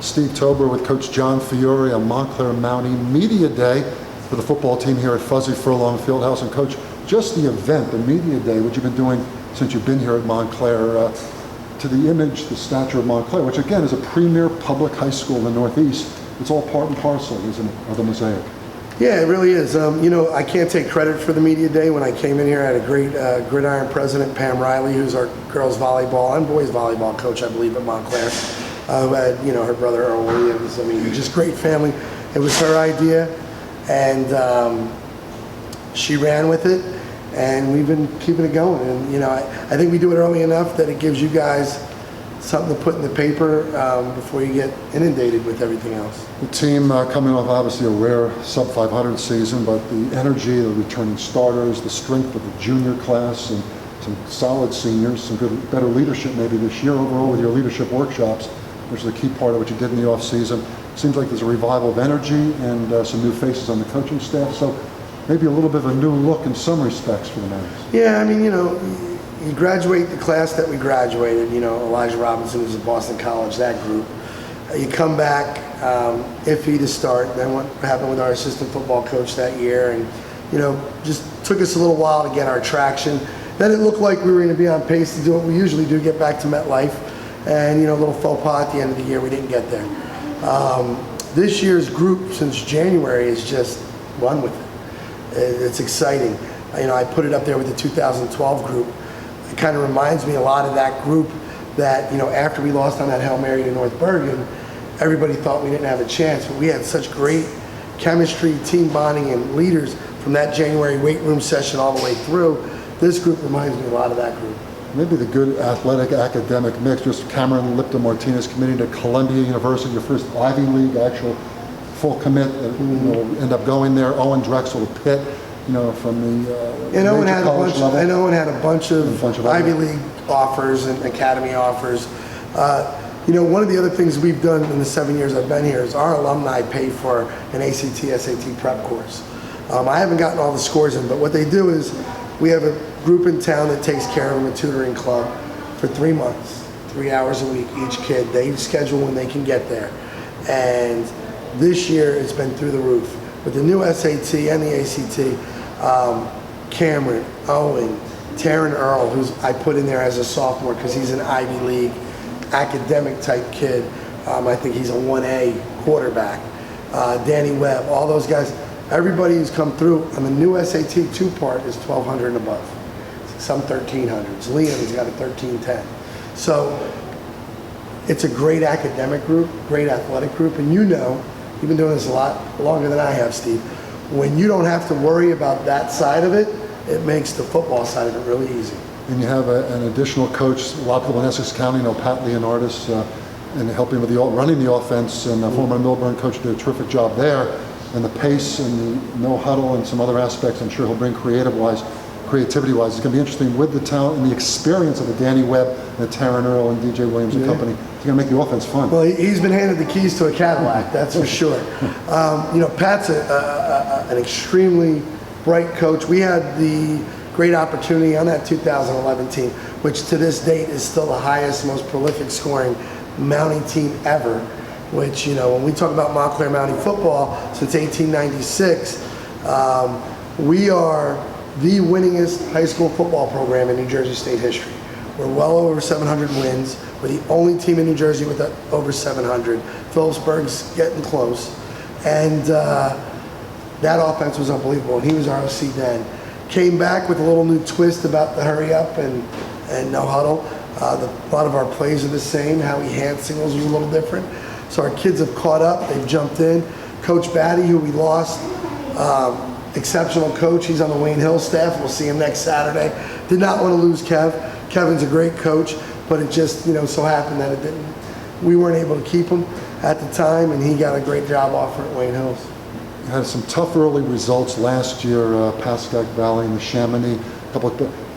Steve Tober with Coach John Fiore on Montclair Media Day for the football team here at Fuzzy Furlong Fieldhouse. And Coach, just the event, the Media Day, what you've been doing since you've been here at Montclair, to the image, the stature of Montclair, which again is a premier public high school in the Northeast. It's all part and parcel, isn't it, of the mosaic? Yeah, it really is. I can't take credit for the Media Day. When I came in here, I had a great gridiron president, Pam Riley, who's our girls volleyball and boys volleyball coach, I believe, at Montclair. Who had, her brother Earl Williams. I mean, just great family. It was her idea, and she ran with it, and we've been keeping it going. And I think we do it early enough that it gives you guys something to put in the paper before you get inundated with everything else. The team coming off obviously a rare sub-500 season, but the energy of the returning starters, the strength of the junior class, and some solid seniors, some good, better leadership maybe this year overall with your leadership workshops, which is a key part of what you did in the off-season. Seems like there's a revival of energy and some new faces on the coaching staff, so maybe a little bit of a new look in some respects for the men. Yeah, I mean, you graduate the class that we graduated, Elijah Robinson, who's at Boston College, that group. You come back, iffy to start, then what happened with our assistant football coach that year, and, just took us a little while to get our traction. Then it looked like we were going to be on pace to do what we usually do, get back to MetLife, and, a little faux pas at the end of the year, we didn't get there. This year's group since January is just run with it. It's exciting. I put it up there with the 2012 group. It kind of reminds me a lot of that group that, after we lost on that Hail Mary to North Bergen, everybody thought we didn't have a chance, but we had such great chemistry, team bonding, and leaders from that January weight room session all the way through. This group reminds me a lot of that group. Maybe the good athletic academic mix, just Cameron Lipton-Martinez committing to Columbia University, your first Ivy League actual full commit, end up going there. Owen Drexel to Pitt, from the and Owen had college level. And Owen had a bunch of Ivy League offers and academy offers. One of the other things we've done in the 7 years I've been here is our alumni pay for an ACT, SAT prep course. I haven't gotten all the scores in, but what they do is we have a group in town that takes care of them, a tutoring club, for 3 months, 3 hours a week, each kid. They schedule when they can get there. And this year it's been through the roof. With the new SAT and the ACT, Cameron, Owen, Taryn Earl, who's I put in there as a sophomore because he's an Ivy League academic type kid. I think he's a 1A quarterback. Danny Webb, all those guys. Everybody who's come through on the new SAT 2-part is 1,200 and above. Some 1,300s. Liam's got a 1,310. So it's a great academic group, great athletic group, and you've been doing this a lot longer than I have, Steve. When you don't have to worry about that side of it, it makes the football side of it really easy. And you have an additional coach, a lot of people in Essex County know Pat Leonardis, and helping with running the offense, and former Milburn coach did a terrific job there. And the pace and the no huddle and some other aspects, I'm sure he'll bring creativity-wise. It's going to be interesting with the talent and the experience of the Danny Webb and the Taryn Earl and DJ Williams and company. It's going to make the offense fun. Well, he's been handed the keys to a Cadillac, that's for sure. Pat's an extremely bright coach. We had the great opportunity on that 2011 team, which to this date is still the highest, most prolific scoring Mountie team ever. Which, when we talk about Montclair Mountie football since 1896, we are the winningest high school football program in New Jersey State history. We're well over 700 wins. We're the only team in New Jersey with over 700. Phillipsburg's getting close. And that offense was unbelievable. And he was our OC then. Came back with a little new twist about the hurry up and no huddle. A lot of our plays are the same. How he hand signals was a little different. So our kids have caught up, they've jumped in. Coach Batty, who we lost, exceptional coach. He's on the Wayne Hill staff. We'll see him next Saturday. Did not want to lose Kev. Kevin's a great coach, but it just so happened that we weren't able to keep him at the time, and he got a great job offer at Wayne Hills. You had some tough early results last year, Pascack Valley and the Chamonix.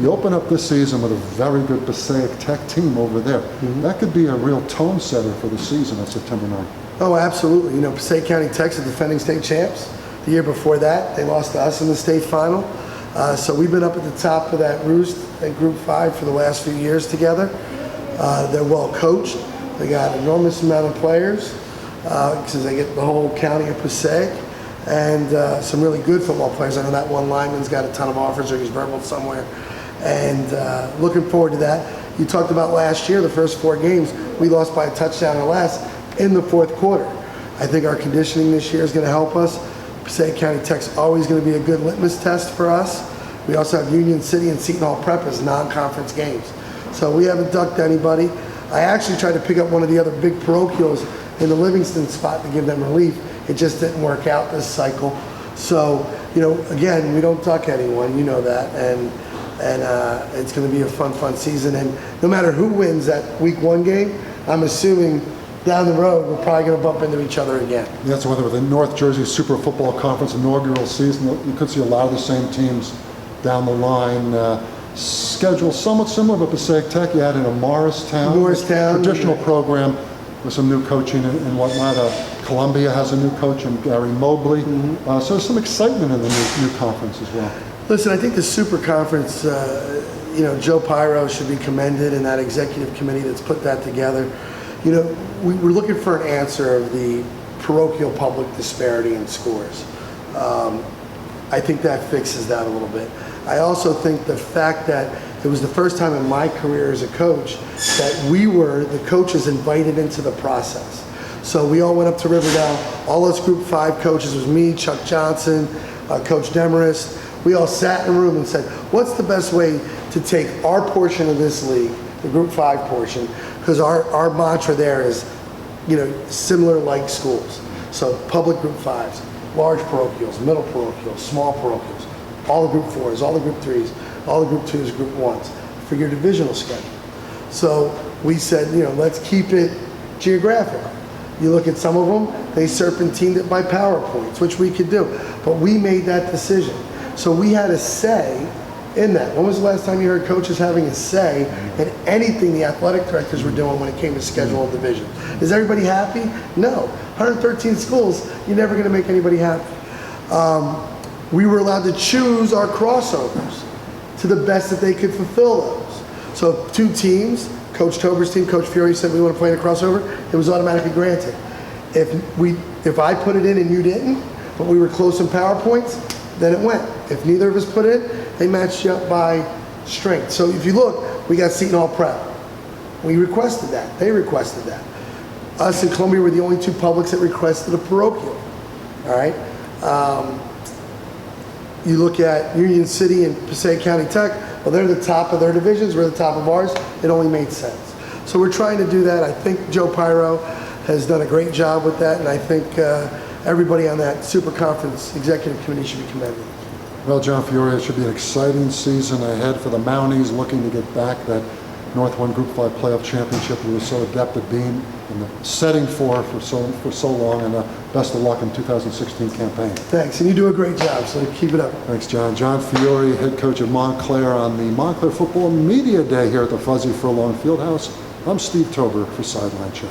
You open up this season with a very good Passaic Tech team over there. Mm-hmm. That could be a real tone setter for the season on September 9th. Oh, absolutely. Passaic County Tech's the defending state champs. The year before that, they lost to us in the state final. So we've been up at the top of that roost at Group 5 for the last few years together. They're well coached. They got an enormous amount of players. because they get the whole county of Passaic, and some really good football players. I know that one lineman's got a ton of offers, or he's verbal somewhere, and looking forward to that. You talked about last year, the first 4 games, we lost by a touchdown or less in the fourth quarter. I think our conditioning this year is going to help us. Passaic County Tech's always going to be a good litmus test for us. We also have Union City and Seton Hall Prep as non-conference games. So we haven't ducked anybody. I actually tried to pick up one of the other big parochials in the Livingston spot to give them relief. It just didn't work out this cycle. So, again, we don't duck anyone, you know that, and it's going to be a fun season. And no matter who wins that week 1 game, I'm assuming down the road we're probably going to bump into each other again. Yeah, that's whether with the North Jersey Super Football Conference inaugural season, you could see a lot of the same teams down the line. Schedule somewhat similar, but Passaic Tech, you had in a Morristown traditional program with some new coaching and whatnot. Columbia has a new coach in Gary Mobley. So there's some excitement in the new conference as well. Listen, I think the Super Conference, Joe Pyro should be commended, and that executive committee that's put that together. We're looking for an answer of the parochial public disparity in scores. I think that fixes that a little bit. I also think the fact that it was the first time in my career as a coach that we were, the coaches, invited into the process. So we all went up to Riverdale, all us Group 5 coaches, it was me, Chuck Johnson, Coach Demarest. We all sat in a room and said, what's the best way to take our portion of this league, the Group 5 portion, because our mantra there is, similar like schools. So public Group 5s, large parochials, middle parochials, small parochials, all the Group 4s, all the Group 3s, all the Group 2s, Group 1s, for your divisional schedule. So we said, let's keep it geographical. You look at some of them, they serpentined it by PowerPoints, which we could do, but we made that decision. So we had a say in that. When was the last time you heard coaches having a say in anything the athletic directors were doing when it came to schedule of division? Is everybody happy? No. 113 schools, you're never going to make anybody happy. We were allowed to choose our crossovers to the best that they could fulfill those. So 2 teams, Coach Tober's team, Coach Fiore said we want to play in a crossover, it was automatically granted. If I put it in and you didn't, but we were close in PowerPoints, then it went. If neither of us put it in, they matched you up by strength. So if you look, we got Seton Hall Prep. We requested that. They requested that. Us and Columbia were the only 2 publics that requested a parochial. All right. You look at Union City and Passaic County Tech, well, they're the top of their divisions, we're the top of ours. It only made sense. So we're trying to do that. I think Joe Pyro has done a great job with that, and I think everybody on that Super Conference Executive Committee should be commended. Well, John Fiore, it should be an exciting season ahead for the Mounties, looking to get back that North 1 Group 5 playoff championship we were so adept at being in the setting for so long, and best of luck in 2016 campaign. Thanks, and you do a great job, so keep it up. Thanks, John. John Fiore, head coach of Montclair, on the Montclair Football Media Day here at the Fuzzy Furlong Fieldhouse. I'm Steve Tober for Sideline Chat.